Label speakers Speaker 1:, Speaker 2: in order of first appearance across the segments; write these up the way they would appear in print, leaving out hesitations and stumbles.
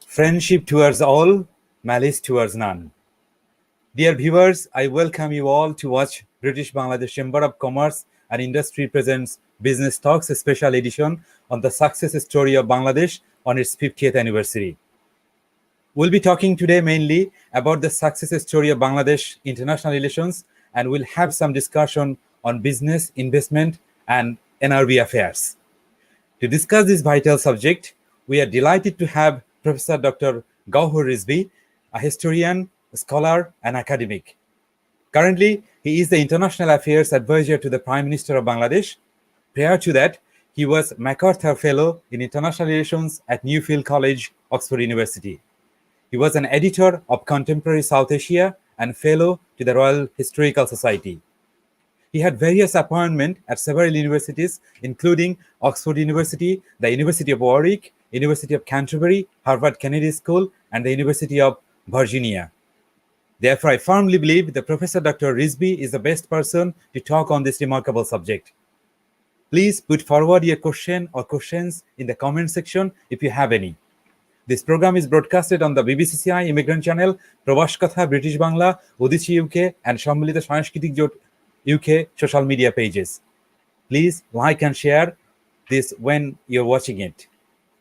Speaker 1: Friendship towards all, malice towards none. Dear viewers, I welcome you all to watch British Bangladesh Chamber of Commerce and Industry presents Business Talks, a special edition on the success story of Bangladesh on its 50th anniversary. We'll be talking today mainly about the success story of Bangladesh international relations, and we'll have some discussion on business, investment, and NRB affairs. To discuss this vital subject, we are delighted to have Professor Dr. Gowher Rizvi, a historian, scholar, and academic. Currently, he is the International Affairs Advisor to the Prime Minister of Bangladesh. Prior to that, he was MacArthur Fellow in International Relations at Newfield College, Oxford University. He was an editor of Contemporary South Asia and Fellow to the Royal Historical Society. He had various appointments at several universities, including Oxford University, the University of Warwick, University of Canterbury, Harvard Kennedy School, and the University of Virginia. Therefore, I firmly believe that Professor Dr. Rizvi is the best person to talk on this remarkable subject. Please put forward your question or questions in the comment section if you have any. This program is broadcasted on the BBCCI Immigrant channel, Probash Kotha, British Bangla, Udichi UK, and Sommilito Sanskritik Jot UK social media pages. Please like and share this when you're watching it.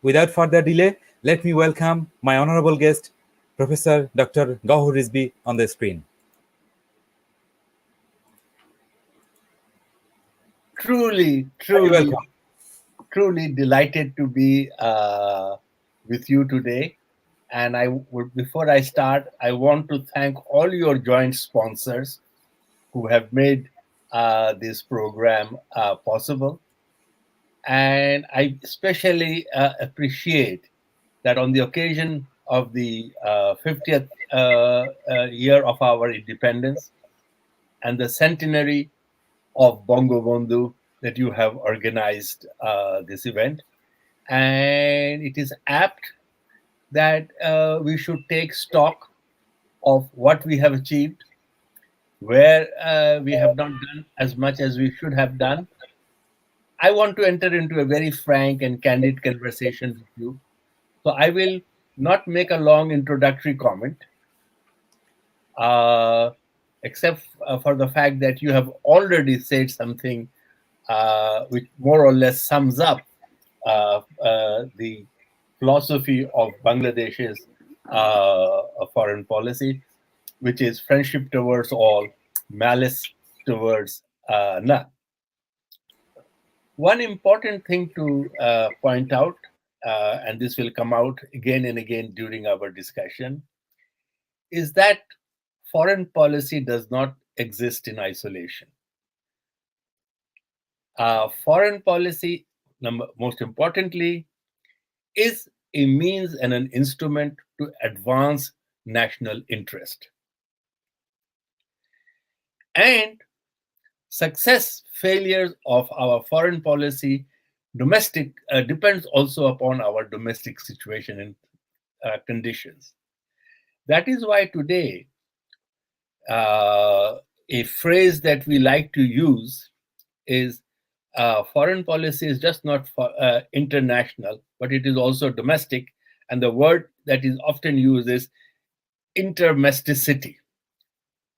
Speaker 1: Without further delay, let me welcome my honorable guest, Professor Dr. Gowher Rizvi, on the screen.
Speaker 2: Truly delighted to be with you today. And before I start, I want to thank all your joint sponsors who have made this program possible. And I especially appreciate that on the occasion of the 50th year of our independence and the centenary of Bangabandhu that you have organized this event. And it is apt that we should take stock of what we have achieved, where we have not done as much as we should have done. I want to enter into a very frank and candid conversation with you. So I will not make a long introductory comment, except for the fact that you have already said something which more or less sums up the philosophy of Bangladesh's foreign policy, which is friendship towards all, malice towards none. One important thing to point out, and this will come out again and again during our discussion, is that foreign policy does not exist in isolation. Foreign policy, most importantly, is a means and an instrument to advance national interest. And success, failures of our foreign policy depends also upon our domestic situation and conditions. That is why today, a phrase that we like to use is foreign policy is just not international, but it is also domestic. And the word that is often used is intermesticity.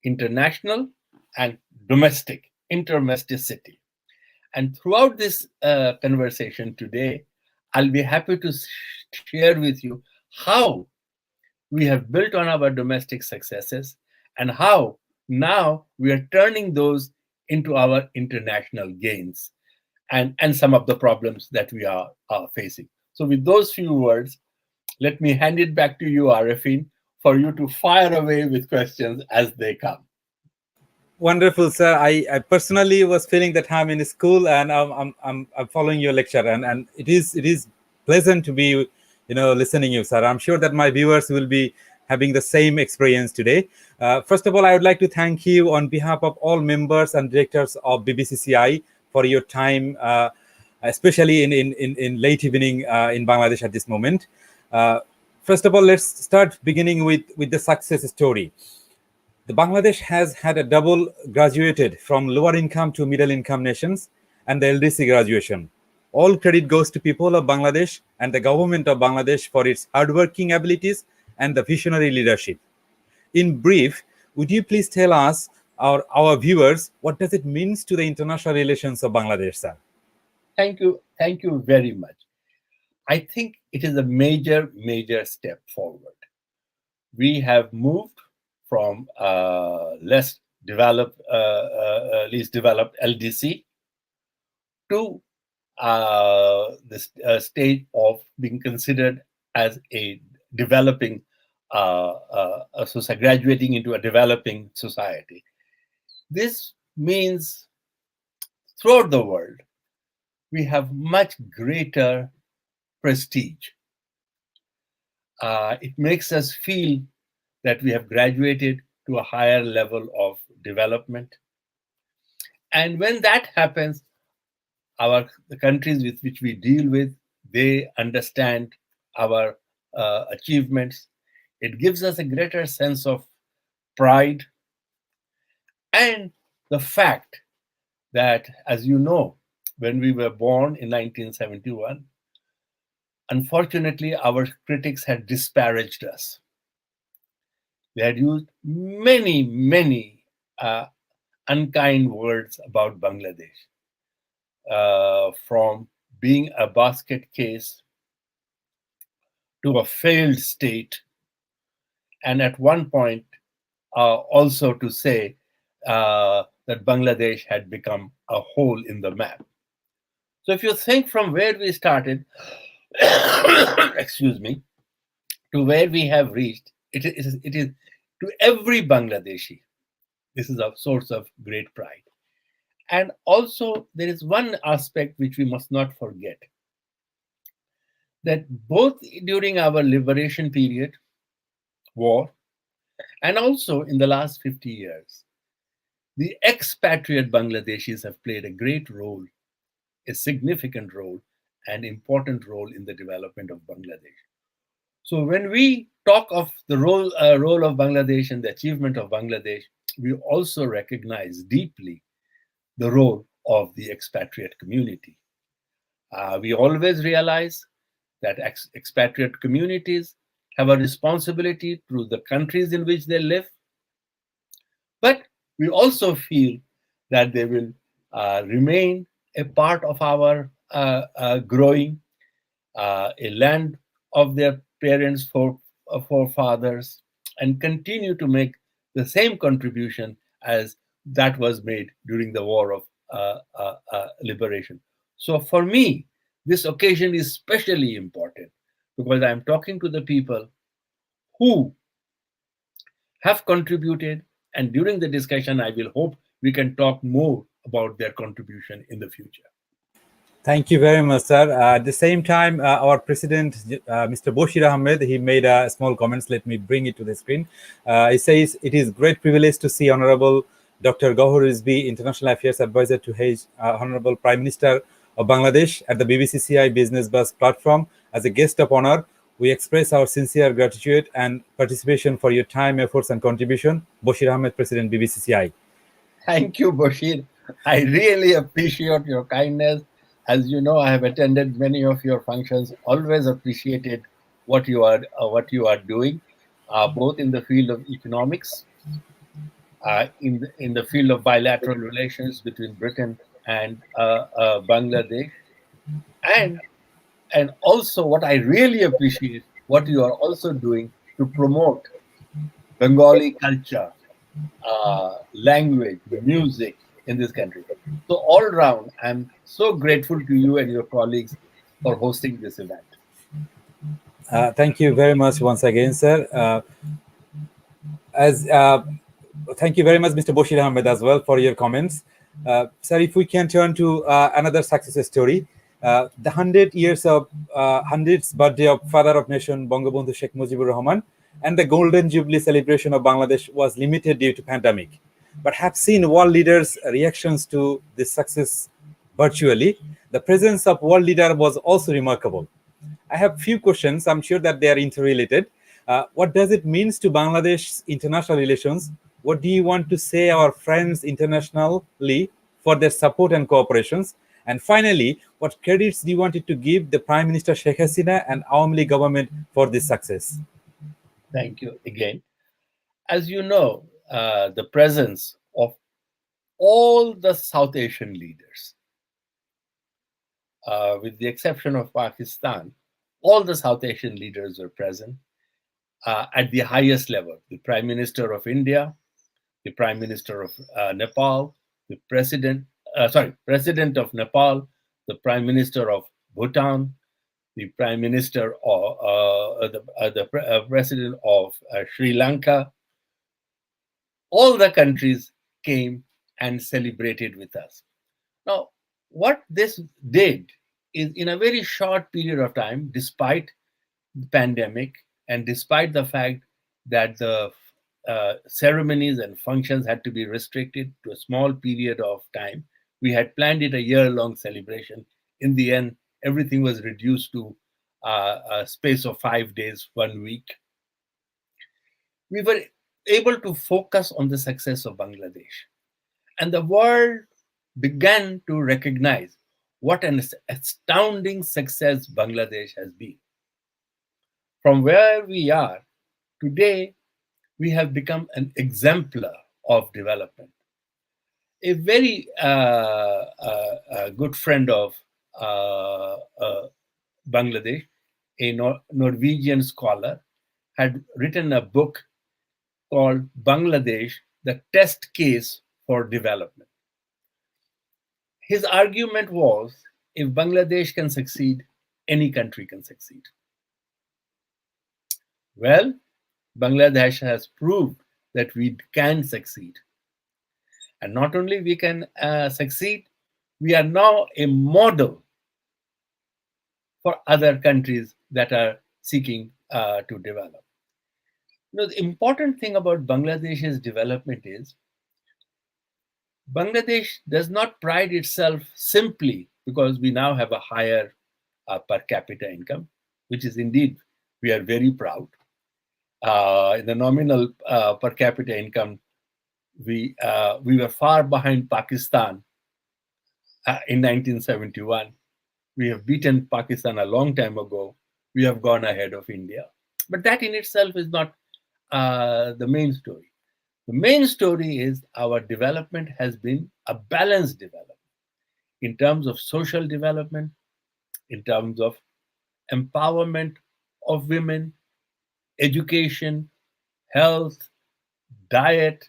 Speaker 2: International and domestic, intermesticity. And throughout this conversation today, I'll be happy to share with you how we have built on our domestic successes and how now we are turning those into our international gains and some of the problems that we are facing. So with those few words, let me hand it back to you, Arefin, for you to fire away with questions as they come.
Speaker 1: Wonderful, sir. I personally was feeling that I'm in school and I'm following your lecture, and it is pleasant to be listening you, sir. I'm sure that my viewers will be having the same experience today. First of all, I would like to thank you on behalf of all members and directors of BBCCI for your time, especially in late evening in Bangladesh at this moment. First of all, let's start beginning with the success story. The Bangladesh has had a double graduated from lower income to middle income nations and the LDC graduation. All credit goes to people of Bangladesh and the government of Bangladesh for its hardworking abilities and the visionary leadership. In brief, would you please tell us, our viewers, what does it mean to the international relations of Bangladesh, sir?
Speaker 2: Thank you. Thank you very much. I think it is a major, major step forward. We have moved from least developed LDC to this stage of being considered as a developing graduating into a developing society. This means throughout the world we have much greater prestige. It makes us feel that we have graduated to a higher level of development. And when that happens, the countries with which we deal with, they understand our achievements. It gives us a greater sense of pride. And the fact that, as you know, when we were born in 1971, unfortunately, our critics had disparaged us. They had used many, many unkind words about Bangladesh, from being a basket case to a failed state, and at one point also to say that Bangladesh had become a hole in the map. So if you think from where we started, excuse me, to where we have reached, it is to every Bangladeshi, this is a source of great pride. And also there is one aspect which we must not forget, that both during our liberation period, war, and also in the last 50 years, the expatriate Bangladeshis have played a great role, a significant role, an important role in the development of Bangladesh. So when we talk of the role of Bangladesh and the achievement of Bangladesh, we also recognize deeply the role of the expatriate community. We always realize that expatriate communities have a responsibility to the countries in which they live, but we also feel that they will remain a part of our growing, a land of their parents' forefathers, and continue to make the same contribution as that was made during the war of liberation. So for me, this occasion is especially important because I'm talking to the people who have contributed, and during the discussion, I will hope we can talk more about their contribution in the future.
Speaker 1: Thank you very much, sir. At the same time, our president, Mr. Bashir Ahmed, he made a small comments. Let me bring it to the screen. He says, it is great privilege to see Honorable Dr. Gowher Rizvi, International Affairs Advisor to His Honorable Prime Minister of Bangladesh at the BBCCI Business Bus platform as a guest of honor. We express our sincere gratitude and participation for your time, efforts, and contribution. Bashir Ahmed, President, BBCCI.
Speaker 2: Thank you, Bashir. I really appreciate your kindness. As you know, I have attended many of your functions. Always appreciated what you are doing, both in the field of economics, in the field of bilateral relations between Britain and Bangladesh, and also what I really appreciate what you are also doing to promote Bengali culture, language, music in this country. So all round, I'm so grateful to you and your colleagues for hosting this event.
Speaker 1: Thank you very much once again, sir. Thank you very much, Mr. Bashir Ahmed, as well for your comments. Sir, if we can turn to another success story, the 100th birthday of Father of Nation, Bangabandhu Sheikh Mujibur Rahman, and the Golden Jubilee celebration of Bangladesh was limited due to pandemic, but have seen world leaders' reactions to this success virtually. The presence of world leader was also remarkable. I have few questions. I'm sure that they are interrelated. What does it mean to Bangladesh's international relations? What do you want to say our friends internationally for their support and cooperations? And finally, what credits do you wanted to give the Prime Minister Sheikh Hasina and Awami League government for this success?
Speaker 2: Thank you again. As you know, the presence of all the South Asian leaders, with the exception of Pakistan, all the South Asian leaders were present at the highest level. The Prime Minister of India, the Prime Minister of Nepal, the President of Nepal, the Prime Minister of Bhutan, the Prime Minister or the President of Sri Lanka. All the countries came and celebrated with us. Now, what this did is, in a very short period of time, despite the pandemic and despite the fact that the ceremonies and functions had to be restricted to a small period of time, we had planned it a year-long celebration. In the end, everything was reduced to a space of 5 days, 1 week. We were able to focus on the success of Bangladesh. And the world began to recognize what an astounding success Bangladesh has been. From where we are today, we have become an exemplar of development. A very good friend of Bangladesh, a Norwegian scholar, had written a book called Bangladesh, the Test Case for Development. His argument was, if Bangladesh can succeed, any country can succeed. Well, Bangladesh has proved that we can succeed. And not only we can succeed, we are now a model for other countries that are seeking to develop. The important thing about Bangladesh's development is Bangladesh does not pride itself simply because we now have a higher per capita income, which is indeed, we are very proud. In the nominal per capita income, we were far behind Pakistan in 1971. We have beaten Pakistan a long time ago. We have gone ahead of India. But that in itself is not the main story. The main story is our development has been a balanced development in terms of social development, in terms of empowerment of women, education, health, diet,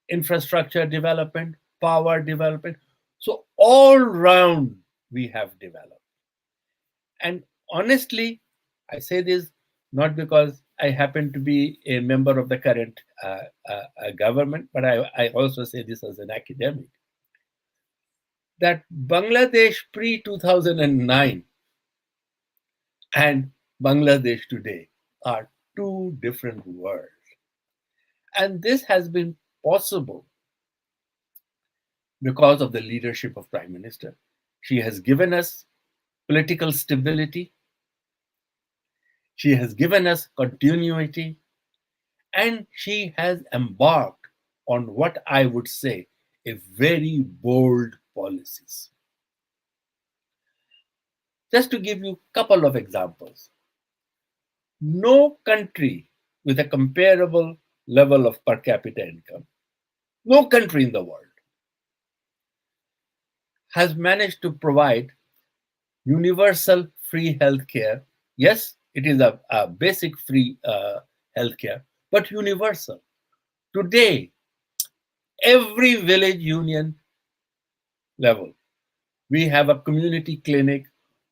Speaker 2: infrastructure development, power development. So all round we have developed. And honestly, I say this not because I happen to be a member of the current government, but I also say this as an academic, that Bangladesh pre-2009 and Bangladesh today are two different worlds. And this has been possible because of the leadership of Prime Minister. She has given us political stability. She has given us continuity. And she has embarked on what I would say a very bold policies. Just to give you a couple of examples. No country with a comparable level of per capita income, no country in the world has managed to provide universal free healthcare. Yes, it is a basic free healthcare, but universal. Today, every village union level, we have a community clinic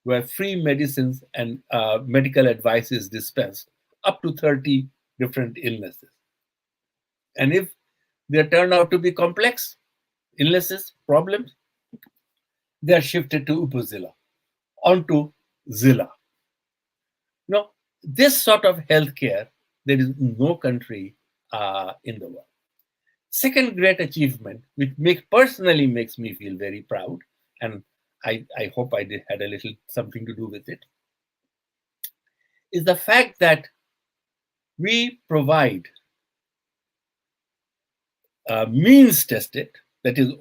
Speaker 2: where free medicines and medical advice is dispensed up to 30 different illnesses. And if they turn out to be complex illnesses, problems, they are shifted to Upazila, onto Zilla. Now, this sort of healthcare, there is no country in the world. Second great achievement, which personally makes me feel very proud, and I hope I had a little something to do with it, is the fact that we provide means tested, that is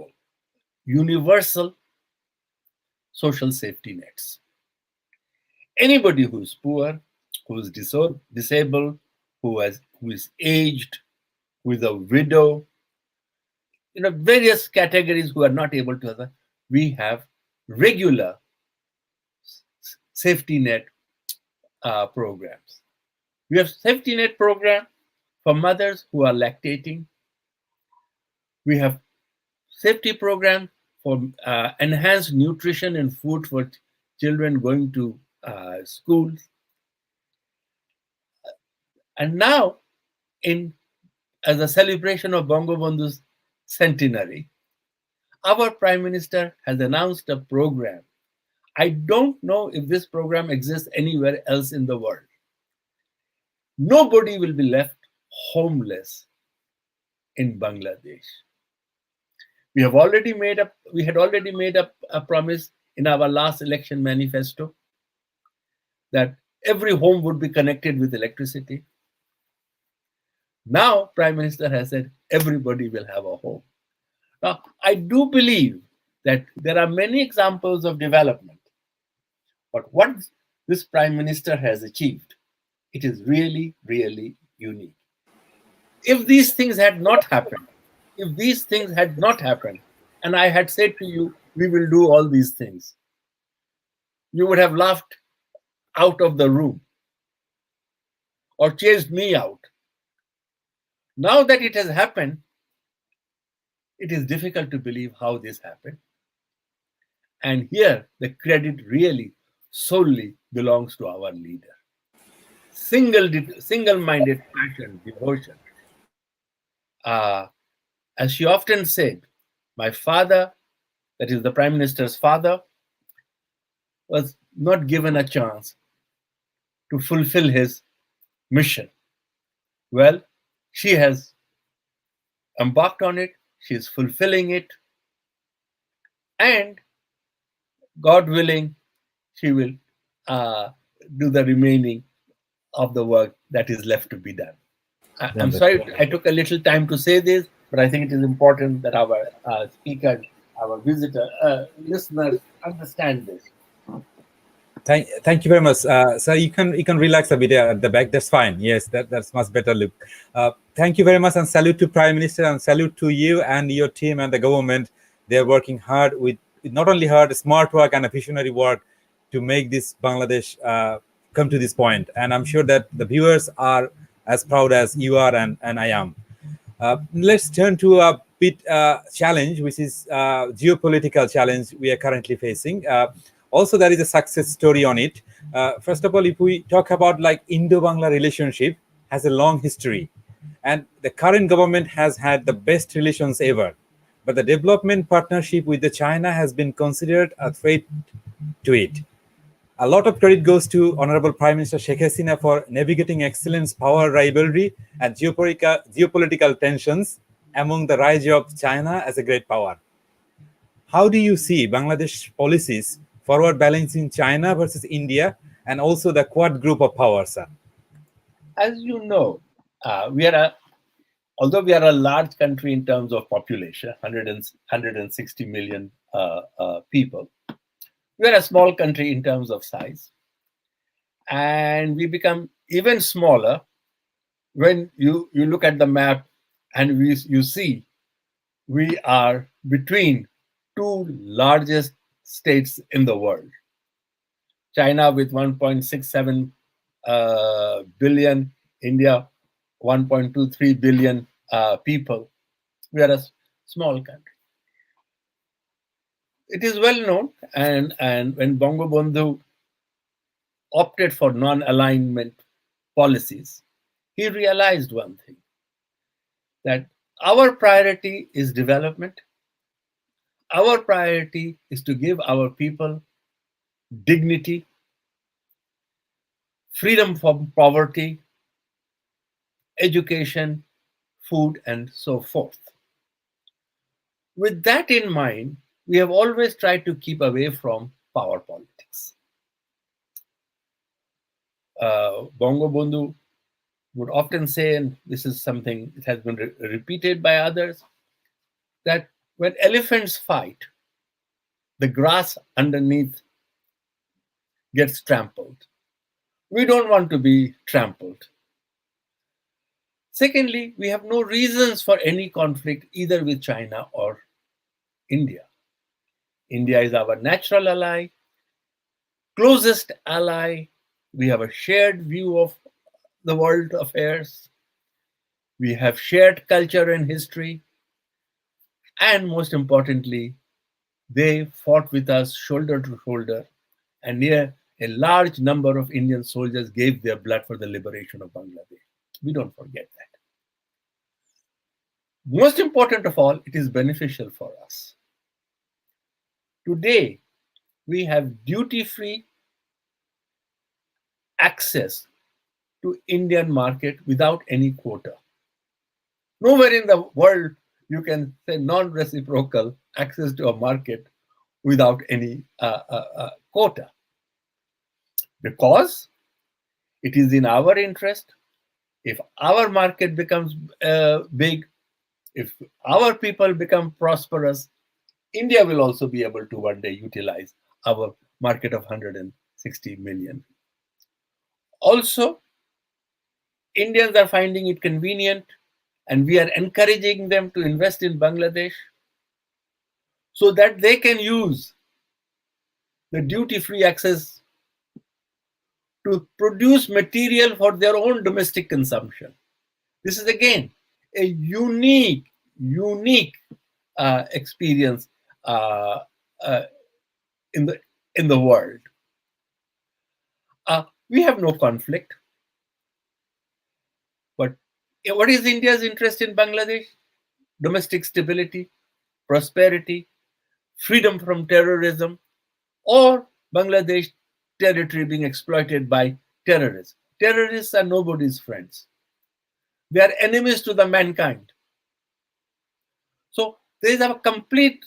Speaker 2: universal social safety nets. Anybody who is poor, who is disabled, who is aged, who is a widow, various categories who are not able to have, we have regular safety net programs. We have safety net program for mothers who are lactating. We have safety program for enhanced nutrition and food for children going to schools. And now, as a celebration of Bangabandhu's centenary, our Prime Minister has announced a program. I don't know if this program exists anywhere else in the world. Nobody will be left homeless in Bangladesh. We had already made a promise in our last election manifesto that every home would be connected with electricity. Now, Prime Minister has said everybody will have a home. Now, I do believe that there are many examples of development, but what this Prime Minister has achieved, it is really, really unique. If these things had not happened, and I had said to you, we will do all these things, you would have laughed out of the room or chased me out. Now that it has happened, it is difficult to believe how this happened. And here, the credit really solely belongs to our leader. Single-minded passion, devotion. As she often said, my father, that is the Prime Minister's father, was not given a chance to fulfill his mission. Well, she has embarked on it, she is fulfilling it, and God willing, she will do the remaining of the work that is left to be done. I'm sorry I took a little time to say this, but I think it is important that our speakers, our listeners understand this.
Speaker 1: Thank you very much. So you can relax a bit at the back. That's fine. Yes, that's much better look. Thank you very much, and salute to Prime Minister, and salute to you and your team and the government. They are working hard with not only hard, smart work and a visionary work to make this Bangladesh come to this point. And I'm sure that the viewers are as proud as you are and I am. Let's turn to a bit challenge, which is geopolitical challenge we are currently facing. Also, there is a success story on it. First of all, if we talk about like Indo-Bangla relationship has a long history, and the current government has had the best relations ever. But the development partnership with the China has been considered a threat to it. A lot of credit goes to Honorable Prime Minister Sheikh Hasina for navigating excellence, power rivalry, and geopolitical tensions among the rise of China as a great power. How do you see Bangladesh policies forward balancing China versus India and also the Quad group of powers, sir?
Speaker 2: As you know, although we are a large country in terms of population, 160 million people, we are a small country in terms of size. And we become even smaller when you look at the map and you see we are between two largest states in the world. China with 1.67 billion, India 1.23 billion people. We are a small country. It is well known, and when Bangabandhu opted for non-alignment policies, he realized one thing, that our priority is development. Our priority is to give our people dignity, freedom from poverty, education, food, and so forth. With that in mind, we have always tried to keep away from power politics. Bangabandhu would often say, and this is something that has been repeated by others, that when elephants fight, the grass underneath gets trampled. We don't want to be trampled. Secondly, we have no reasons for any conflict either with China or India. India is our natural ally, closest ally. We have a shared view of the world affairs. We have shared culture and history. And most importantly, they fought with us shoulder to shoulder. And near a large number of Indian soldiers gave their blood for the liberation of Bangladesh. We don't forget that. Most important of all, it is beneficial for us. Today, we have duty-free access to Indian market without any quota. Nowhere in the world you can say non-reciprocal access to a market without any quota. Because it is in our interest, if our market becomes big, if our people become prosperous, India will also be able to one day utilize our market of 160 million. Also, Indians are finding it convenient, and we are encouraging them to invest in Bangladesh so that they can use the duty-free access to produce material for their own domestic consumption. This is again a unique experience in the world. We have no conflict, but what is India's interest in Bangladesh? Domestic stability, prosperity, freedom from terrorism, or Bangladesh territory being exploited by terrorists. Terrorists are nobody's friends. They are enemies to the mankind. So there is a complete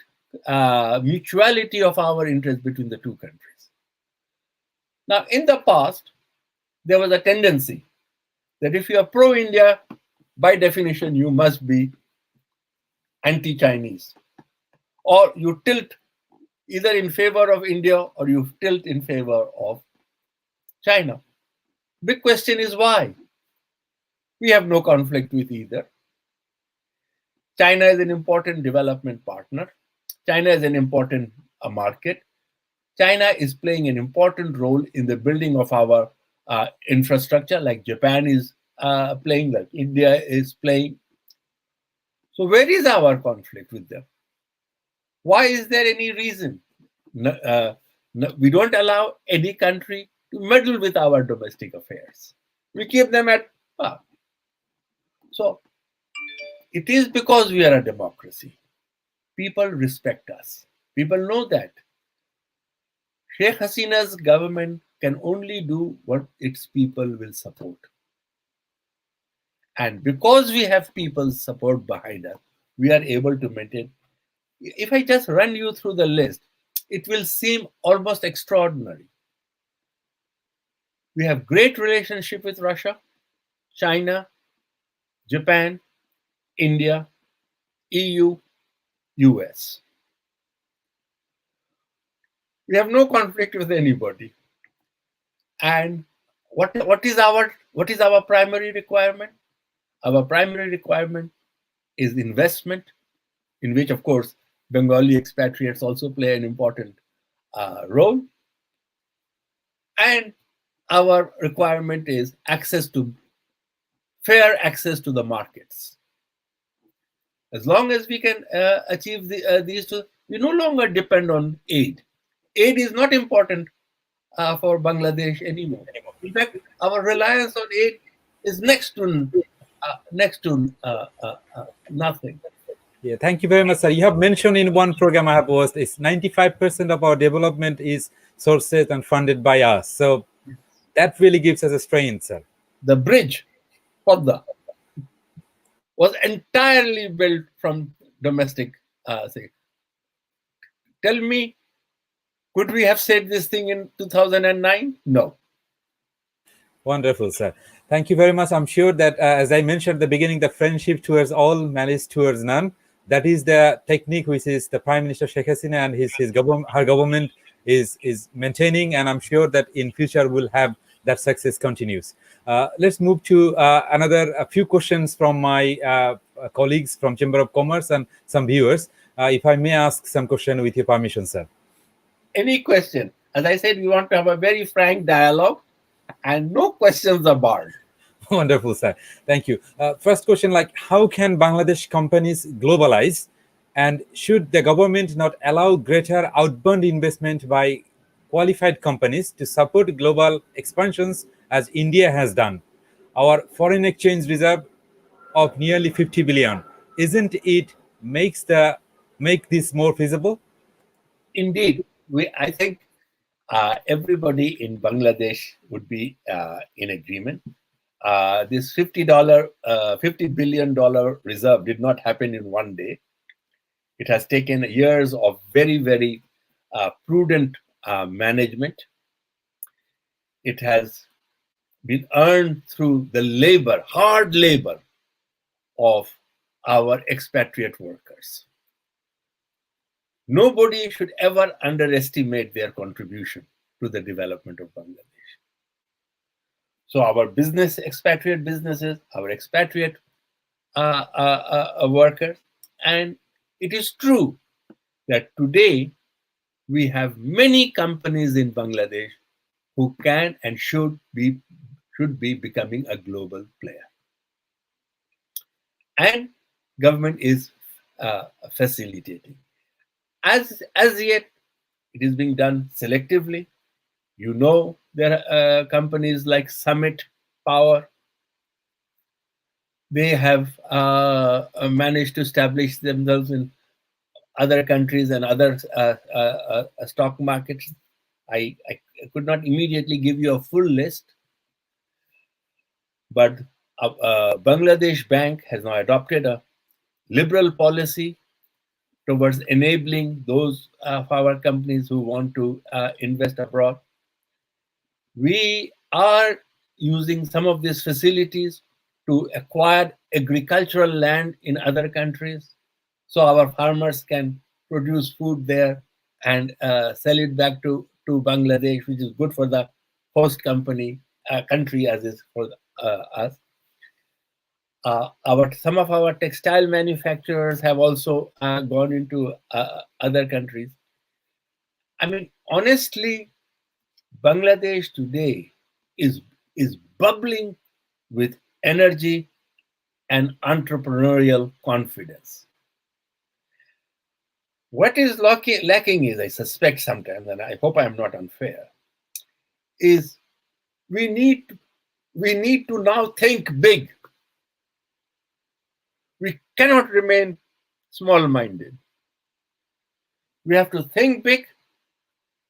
Speaker 2: mutuality of our interest between the two countries. Now, in the past, there was a tendency that if you are pro-India, by definition, you must be anti-Chinese, or you tilt either in favor of India or you tilt in favor of China. Big question is why? We have no conflict with either. China is an important development partner. China is an important market. China is playing an important role in the building of our infrastructure, like Japan is playing, like India is playing. So where is our conflict with them? Why is there any reason? We don't allow any country to meddle with our domestic affairs. We keep them at par. So it is because we are a democracy. People respect us. People know that. Sheikh Hasina's government can only do what its people will support. And because we have people's support behind us, we are able to maintain. If I just run you through the list, it will seem almost extraordinary. We have great relationship with Russia, China, Japan, India, EU, US. We have no conflict with anybody. And what is our primary requirement? Our primary requirement is investment, in which, of course, Bengali expatriates also play an important role. And our requirement is fair access to the markets. As long as we can achieve these two, we no longer depend on aid. Aid is not important for Bangladesh anymore. In fact, our reliance on aid is next to nothing.
Speaker 1: Yeah, thank you very much, sir. You have mentioned in one program I have watched, is 95% of our development is sourced and funded by us. So that really gives us a strength, sir.
Speaker 2: The bridge, Kotha, was entirely built from domestic. Tell me, could we have said this thing in 2009? No.
Speaker 1: Wonderful, sir. Thank you very much. I'm sure that, as I mentioned at the beginning, the friendship towards all, malice towards none. That is the technique which is the Prime Minister Sheikh Hasina and her government is maintaining, and I'm sure that in future we'll have that success continues. Let's move to a few questions from my colleagues from Chamber of Commerce and some viewers. If I may ask some question with your permission, sir.
Speaker 2: Any question? As I said, we want to have a very frank dialogue, and no questions are barred.
Speaker 1: Wonderful, sir. Thank you. First question, like, how can Bangladesh companies globalize, and should the government not allow greater outbound investment by qualified companies to support global expansions as India has done? Our foreign exchange reserve of nearly 50 billion, isn't it make this more feasible?
Speaker 2: Indeed, I think everybody in Bangladesh would be in agreement. This $50 billion reserve did not happen in one day. It has taken years of very, very prudent management. It has been earned through the labor, hard labor of our expatriate workers. Nobody should ever underestimate their contribution to the development of Bangladesh. So our expatriate businesses, our expatriate workers, and it is true that today we have many companies in Bangladesh who can and should be becoming a global player. And government is facilitating. As yet, it is being done selectively. You know, there are companies like Summit Power. They have managed to establish themselves in other countries and other stock markets. I could not immediately give you a full list, but Bangladesh Bank has now adopted a liberal policy towards enabling those of our companies who want to invest abroad. We are using some of these facilities to acquire agricultural land in other countries, so our farmers can produce food there and sell it back to Bangladesh, which is good for the host country as is for us. Some of our textile manufacturers have also gone into other countries. I mean, honestly, Bangladesh today is bubbling with energy and entrepreneurial confidence. What is lacking is, I suspect sometimes, and I hope I am not unfair, is we need to now think big. We cannot remain small-minded. We have to think big,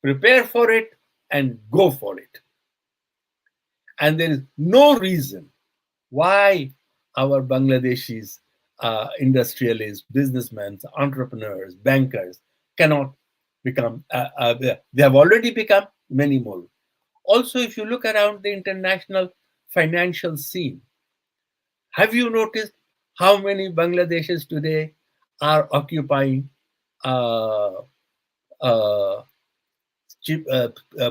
Speaker 2: prepare for it, and go for it. And there is no reason why our Bangladeshis, industrialists, businessmen, entrepreneurs, bankers cannot become, they have already become many more. Also, if you look around the international financial scene, have you noticed how many Bangladeshis today are occupying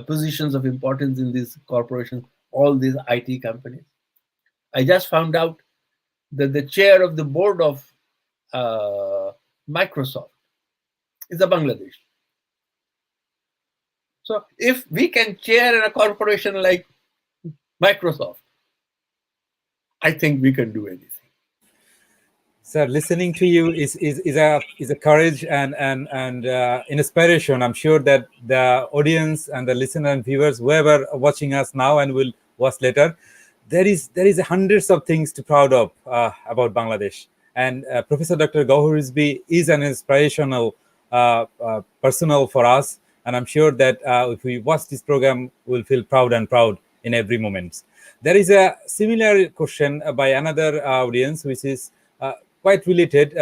Speaker 2: positions of importance in these corporations, all these IT companies? I just found out that the chair of the board of Microsoft is a Bangladesh. So if we can chair in a corporation like Microsoft, I think we can do anything.
Speaker 1: Sir, listening to you is a courage and inspiration. I'm sure that the audience and the listener and viewers, whoever are watching us now and will watch later, there is hundreds of things to proud of about Bangladesh. And Professor Dr. Gowher Rizvi is an inspirational personal for us. And I'm sure that if we watch this program, we'll feel proud in every moment. There is a similar question by another audience, which is quite related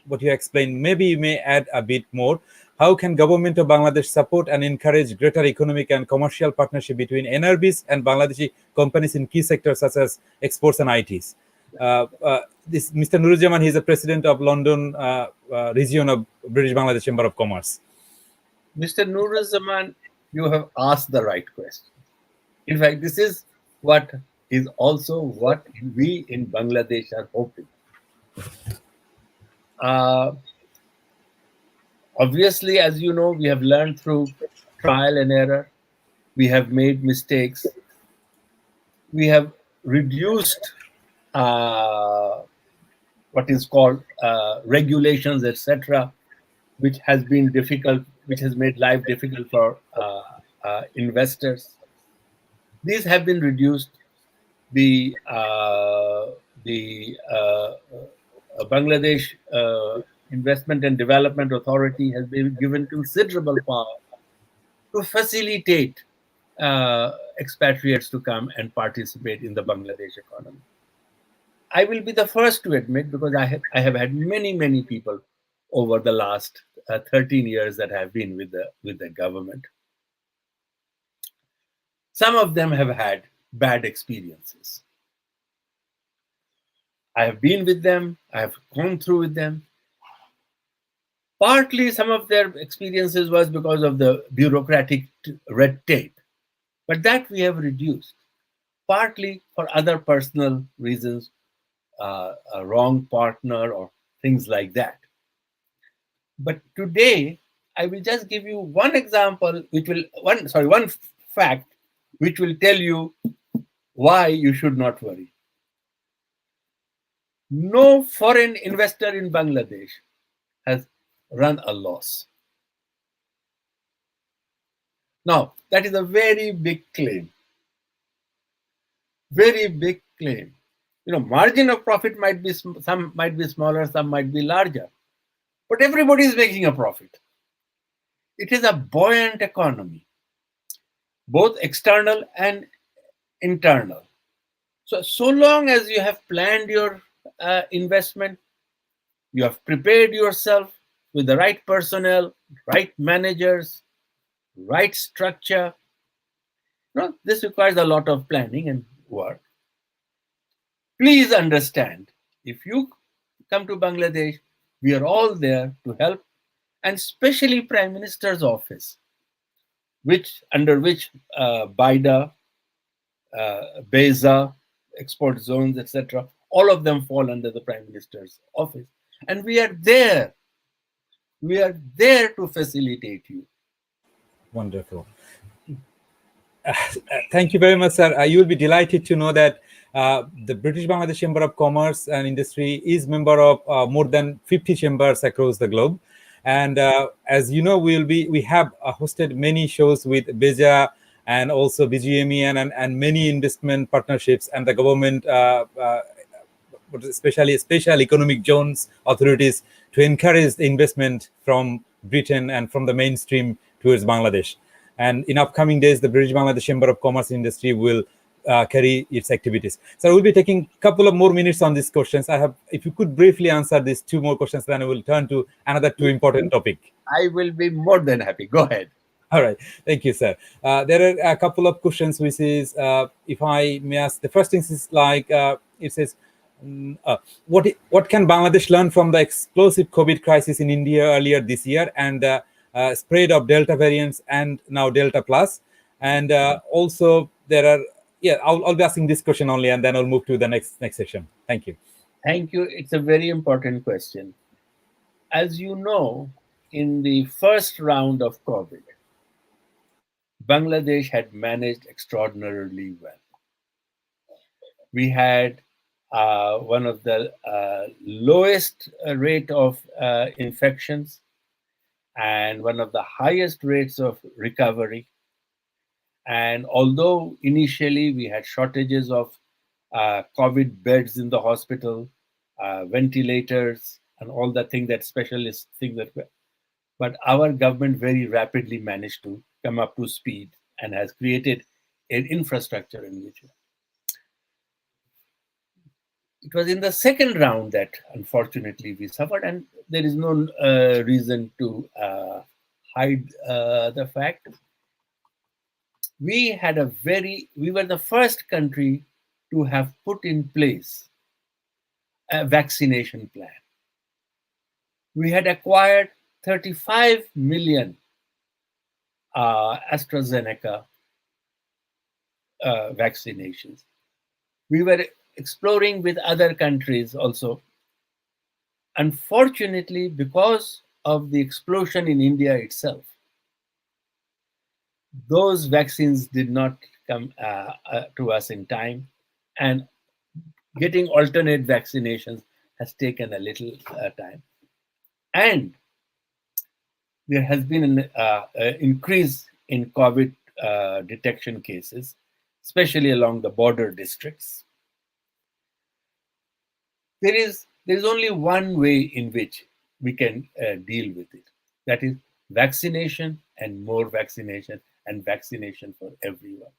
Speaker 1: what you explained. Maybe you may add a bit more. How can government of Bangladesh support and encourage greater economic and commercial partnership between NRBs and Bangladeshi companies in key sectors such as exports and ITs? this Mr. Nuruzzaman, he's the president of London region of British Bangladesh Chamber of Commerce.
Speaker 2: Mr. Nuruzzaman, you have asked the right question. In fact, this is what is also what we in Bangladesh are hoping. Obviously, as you know, we have learned through trial and error. We have made mistakes. We have reduced what is called regulations, etc., which has been difficult, which has made life difficult for investors. These have been reduced. The Bangladesh Investment and Development Authority has been given considerable power to facilitate expatriates to come and participate in the Bangladesh economy. I will be the first to admit, because I have had many people over the last 13 years that have been with the government. Some of them have had bad experiences. I have been with them. I have gone through with them. Partly, some of their experiences was because of the bureaucratic red tape, but that we have reduced. Partly for other personal reasons, a wrong partner or things like that. But today, I will just give you one example, one fact, which will tell you why you should not worry. No foreign investor in Bangladesh has run a loss. Now, that is a very big claim. Very big claim. Margin of profit might be, some might be smaller, some might be larger, but everybody is making a profit. It is a buoyant economy, both external and internal. So long as you have planned your investment, you have prepared yourself with the right personnel, right managers, right structure. This requires a lot of planning and work. Please understand, if you come to Bangladesh, we are all there to help, and especially Prime Minister's office, under which BIDA, BESA, export zones, etc., all of them fall under the Prime Minister's office. And we are there. We are there to facilitate you.
Speaker 1: Wonderful. Thank you very much, sir. You will be delighted to know that the British Bangladesh Chamber of Commerce and Industry is member of more than 50 chambers across the globe. And as you know, we have hosted many shows with BESA and also BGME and many investment partnerships, and the government, especially special economic zones authorities, to encourage the investment from Britain and from the mainstream towards Bangladesh. And in upcoming days, the British Bangladesh Chamber of Commerce and Industry will carry its activities. So we'll be taking a couple of more minutes on these questions. If you could briefly answer these two more questions, then I will turn to another two important topic.
Speaker 2: I will be more than happy. Go ahead.
Speaker 1: All right. Thank you, sir. There are a couple of questions, which is, if I may ask, the first thing is like, it says, what can Bangladesh learn from the explosive COVID crisis in India earlier this year and spread of Delta variants and now Delta Plus? And also there are, I'll be asking this question only, and then I'll move to the next session. Thank you.
Speaker 2: Thank you. It's a very important question. As you know, in the first round of COVID, Bangladesh had managed extraordinarily well. We had one of the lowest rate of infections and one of the highest rates of recovery. And although initially we had shortages of COVID beds in the hospital, ventilators, and all the thing that specialists think that, but our government very rapidly managed to come up to speed and has created an infrastructure in which it was in the second round that unfortunately we suffered, and there is no reason to hide the fact. We were the first country to have put in place a vaccination plan. We had acquired 35 million AstraZeneca vaccinations. We were exploring with other countries also. Unfortunately, because of the explosion in India itself, those vaccines did not come to us in time, and getting alternate vaccinations has taken a little time. And there has been an increase in COVID detection cases, especially along the border districts. There is only one way in which we can deal with it. That is vaccination and more vaccination and vaccination for everyone.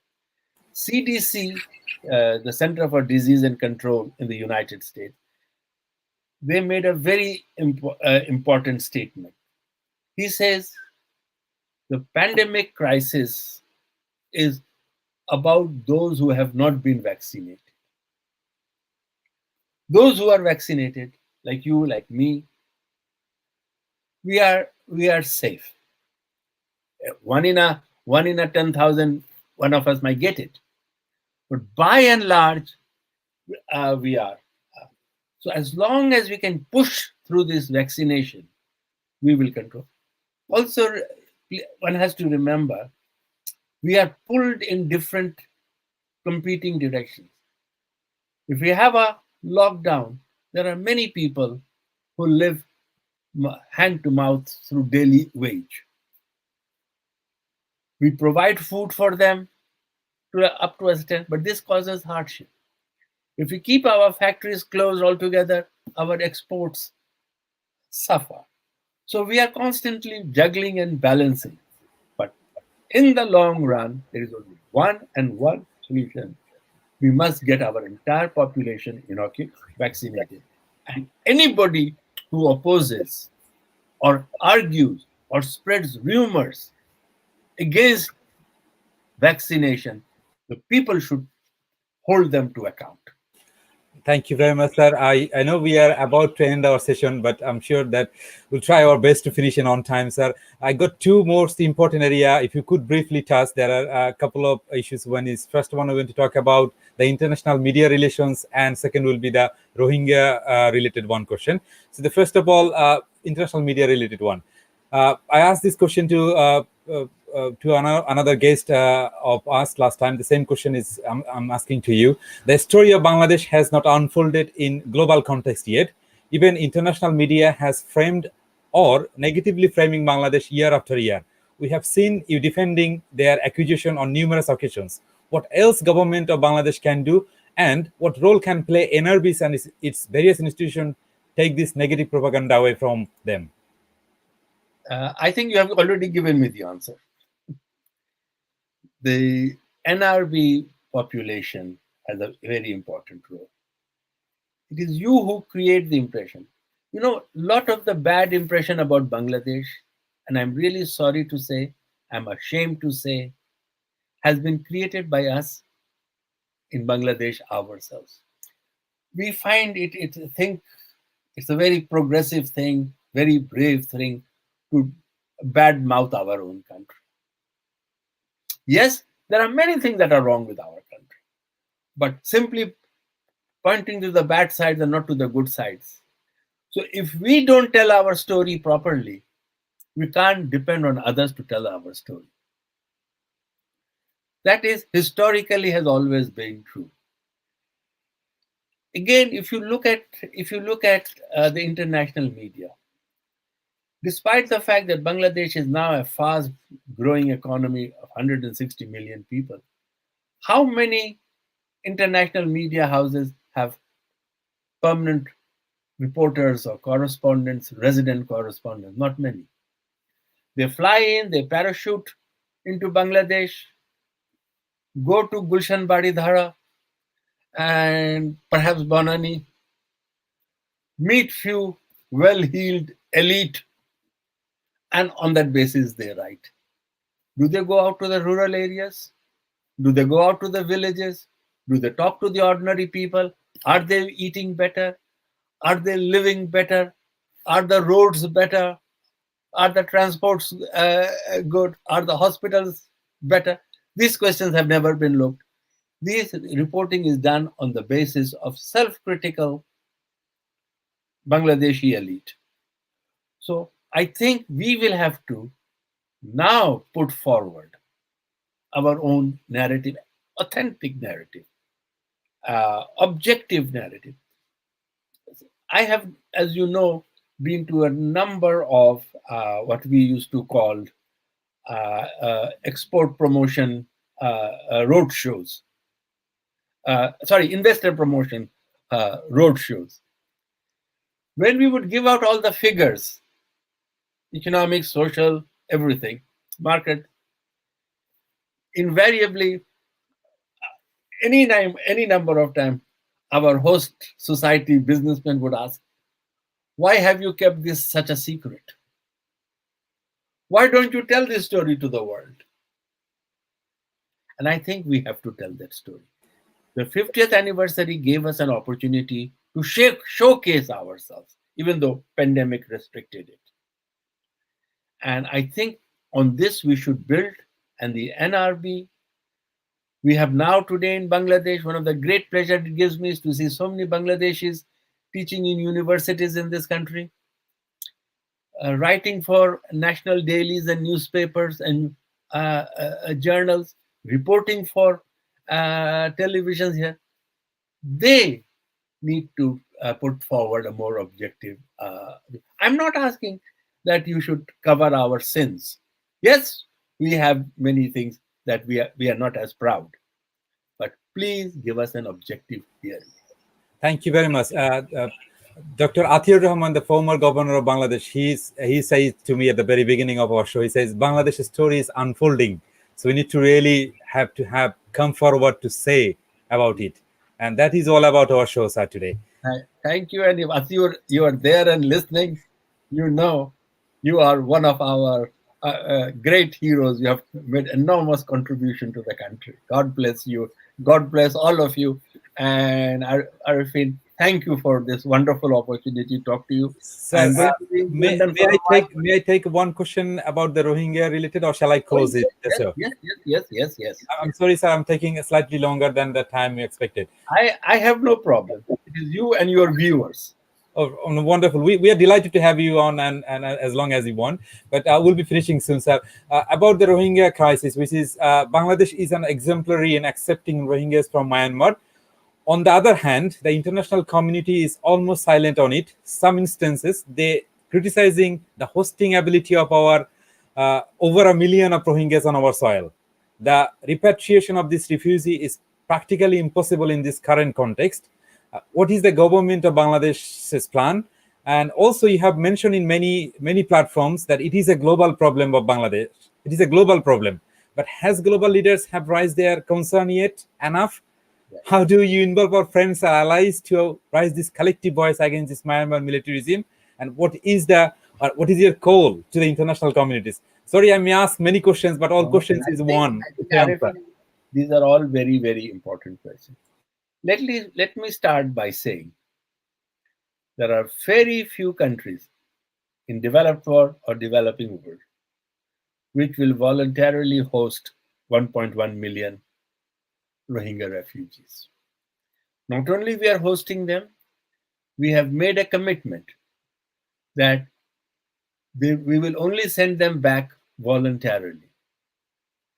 Speaker 2: CDC, the Center for Disease and Control in the United States, they made a very important statement. He says the pandemic crisis is about those who have not been vaccinated. Those who are vaccinated, like you, like me, we are safe. One in a 10,000, one of us might get it, but by and large, we are. So as long as we can push through this vaccination, we will control. Also, one has to remember we are pulled in different competing directions. If we have a lockdown, there are many people who live hand to mouth through daily wage. We provide food for them up to a extent, but this causes hardship. If we keep our factories closed altogether, our exports suffer. So we are constantly juggling and balancing. But in the long run, there is only one solution. We must get our entire population vaccinated. And anybody who opposes or argues or spreads rumors against vaccination, the people should hold them to account.
Speaker 1: Thank you very much, sir. I know we are about to end our session, but I'm sure that we'll try our best to finish in on time, sir. I got two most important area. If you could briefly touch, there are a couple of issues. One is, first one, we're going to talk about the international media relations, and second will be the Rohingya related one question. So the first of all, international media related one. I asked this question to another guest of us last time. The same question is I'm asking to you. The story of Bangladesh has not unfolded in global context yet. Even international media has framed or negatively framing Bangladesh year after year. We have seen you defending their accusation on numerous occasions. What else government of Bangladesh can do, and what role can play NRBs and its various institutions take this negative propaganda away from them?
Speaker 2: I think you have already given me the answer. The NRB population has a very important role. It is you who create the impression. You know, a lot of the bad impression about Bangladesh, and I'm really sorry to say, I'm ashamed to say, has been created by us in Bangladesh ourselves. We find think it's a very progressive thing, very brave thing to badmouth our own country. Yes, there are many things that are wrong with our country, but simply pointing to the bad sides and not to the good sides. So if we don't tell our story properly, we can't depend on others to tell our story. That is historically has always been true. Again, if you look at the international media, despite the fact that Bangladesh is now a fast growing economy of 160 million people, how many international media houses have permanent reporters or correspondents, resident correspondents? Not many. They fly in, they parachute into Bangladesh, go to Gulshan Baridhara and perhaps Banani, meet few well-heeled elite, and on that basis they write. Do they go out to the rural areas? Do they go out to the villages? Do they talk to the ordinary people? Are they eating better? Are they living better? Are the roads better? Are the transports good? Are the hospitals better? These questions have never been looked. This reporting is done on the basis of self-critical Bangladeshi elite. So I think we will have to now put forward our own narrative, authentic narrative, objective narrative. I have, as you know, been to a number of what we used to call export promotion road shows. Investor promotion road shows. When we would give out all the figures, economic, social, everything, market, invariably, any number of times, our host society businessmen would ask, why have you kept this such a secret? Why don't you tell this story to the world? And I think we have to tell that story. The 50th anniversary gave us an opportunity to showcase ourselves, even though pandemic restricted it. And I think on this we should build, and the NRB, we have now today in Bangladesh, one of the great pleasure it gives me is to see so many Bangladeshis teaching in universities in this country, writing for national dailies and newspapers and journals, reporting for televisions here. They need to put forward a more objective. I'm not asking that you should cover our sins. Yes, we have many things that we are not as proud, but please give us an objective theory.
Speaker 1: Thank you very much. Dr. Atiur Rahman, the former governor of Bangladesh, he says to me at the very beginning of our show, he says, Bangladesh's story is unfolding. So we need to really have come forward to say about it. And that is all about our show, sir, today.
Speaker 2: Thank you. And if you are there and listening, you know you are one of our great heroes. You have made enormous contribution to the country. God bless you. God bless all of you. And Arefin, thank you for this wonderful opportunity to talk to you.
Speaker 1: Sir, may I take one question about the Rohingya related, or shall I close it?
Speaker 2: Yes.
Speaker 1: I'm sorry, sir. I'm taking slightly longer than the time we expected.
Speaker 2: I have no problem. It is you and your viewers.
Speaker 1: Oh, wonderful. We are delighted to have you on, and as long as you want. But we'll be finishing soon, sir. About the Rohingya crisis, which is Bangladesh is an exemplary in accepting Rohingyas from Myanmar. On the other hand, the international community is almost silent on it. Some instances, they criticizing the hosting ability of our over 1 million of Rohingyas on our soil. The repatriation of this refugee is practically impossible in this current context. What is the government of Bangladesh's plan? And also, you have mentioned in many platforms that it is a global problem of Bangladesh. It is a global problem. But has global leaders have raised their concern yet enough? How do you involve our friends and allies to raise this collective voice against this Myanmar military regime? And what is your call to the international communities? Sorry, I may ask many questions, but all questions is one.
Speaker 2: These are all very, very important questions. Let me start by saying there are very few countries in developed world or developing world which will voluntarily host 1.1 million Rohingya refugees. Not only we are hosting them, we have made a commitment that we will only send them back voluntarily.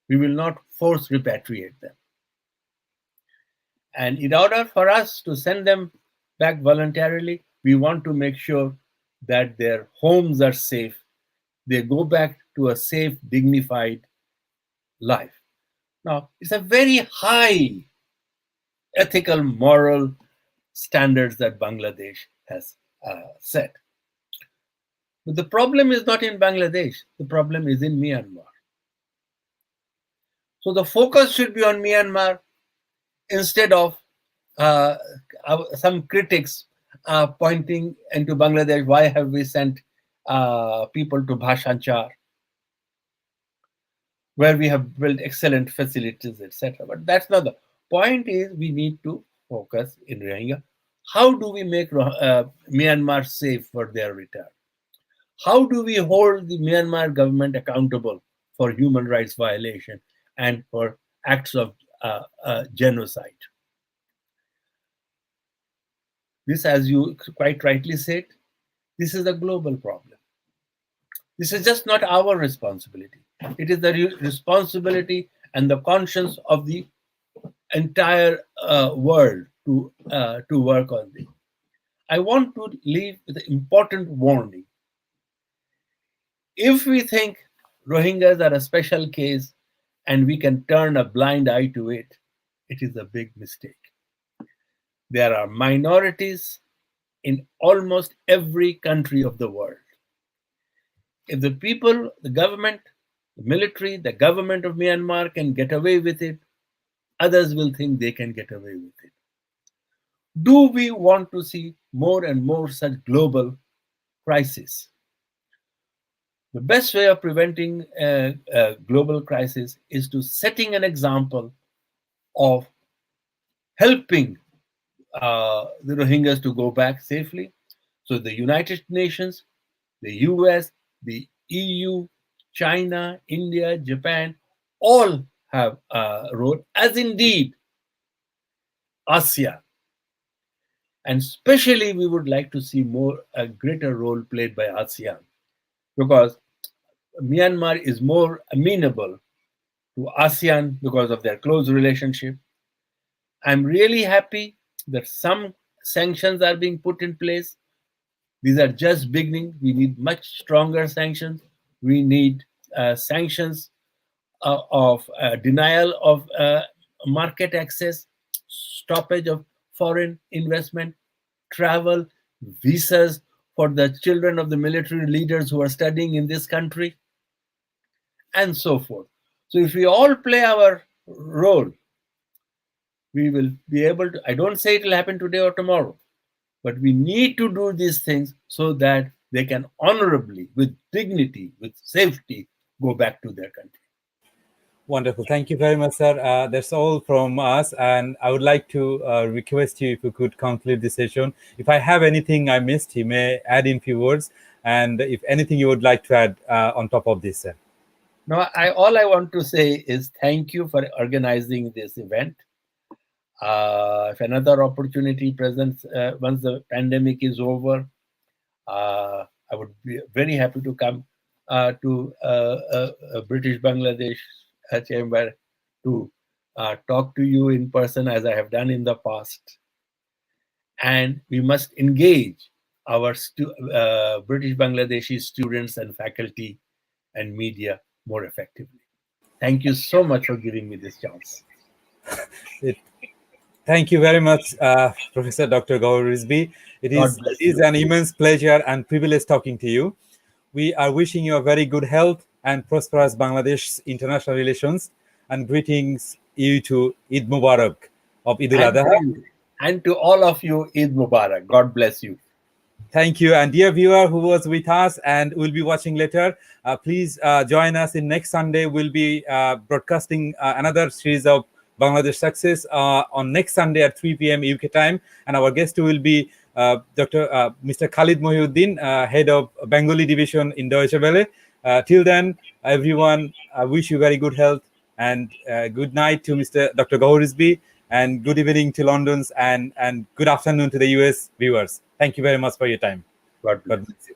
Speaker 2: We will not force repatriate them. And in order for us to send them back voluntarily, we want to make sure that their homes are safe. They go back to a safe, dignified life. Now, it's a very high ethical, moral standards that Bangladesh has set. But the problem is not in Bangladesh. The problem is in Myanmar. So the focus should be on Myanmar instead of some critics pointing into Bangladesh, why have we sent people to Bhashanchar, where we have built excellent facilities, etc. But that's not the point. Is we need to focus in Rohingya. How do we make Myanmar safe for their return? How do we hold the Myanmar government accountable for human rights violation and for acts of genocide? This, as you quite rightly said, this is a global problem. This is just not our responsibility. It is the responsibility and the conscience of the entire world to work on this. I want to leave with an important warning. If we think Rohingyas are a special case and we can turn a blind eye to it, it is a big mistake. There are minorities in almost every country of the world. If the people, the government, the military, the government of Myanmar can get away with it, others will think they can get away with it. Do we want to see more and more such global crises? The best way of preventing a global crisis is to setting an example of helping the Rohingyas to go back safely. So the United Nations, the US, the EU, China, India, Japan, all have a role, as indeed ASEAN. And especially we would like to see a greater role played by ASEAN, because Myanmar is more amenable to ASEAN because of their close relationship. I'm really happy that some sanctions are being put in place. These are just beginning. We need much stronger sanctions. We need sanctions of denial of market access, stoppage of foreign investment, travel, visas for the children of the military leaders who are studying in this country, and so forth. So if we all play our role, we will be able to, I don't say it will happen today or tomorrow, but we need to do these things so that they can honorably, with dignity, with safety, go back to their country.
Speaker 1: Wonderful. Thank you very much, sir. That's all from us. And I would like to request you if you could conclude the session. If I have anything I missed, you may add in few words. And if anything you would like to add on top of this, sir.
Speaker 2: No, all I want to say is thank you for organizing this event. If another opportunity presents once the pandemic is over, I would be very happy to come to British Bangladesh chamber to talk to you in person as I have done in the past. And we must engage our British Bangladeshi students and faculty and media more effectively. Thank you so much for giving me this chance.
Speaker 1: Thank you very much, Professor Dr. Gowher Rizvi. It is an immense pleasure and privilege talking to you. We are wishing you a very good health and prosperous Bangladesh international relations, and greetings you to Eid Mubarak of Eid al-Adha.
Speaker 2: And to all of you, Eid Mubarak. God bless you.
Speaker 1: Thank you. And dear viewer who was with us and will be watching later, please join us in next Sunday. We'll be broadcasting another series of Bangladesh Success on next Sunday at 3 p.m. UK time. And our guest will be Mr. Khalid Mohiuddin, head of Bengali division in Deutsche Welle. Till then, everyone, I wish you very good health, and good night to Mr. Dr. Gowher Rizvi, and good evening to London's, and good afternoon to the US viewers. Thank you very much for your time.
Speaker 2: God bless you.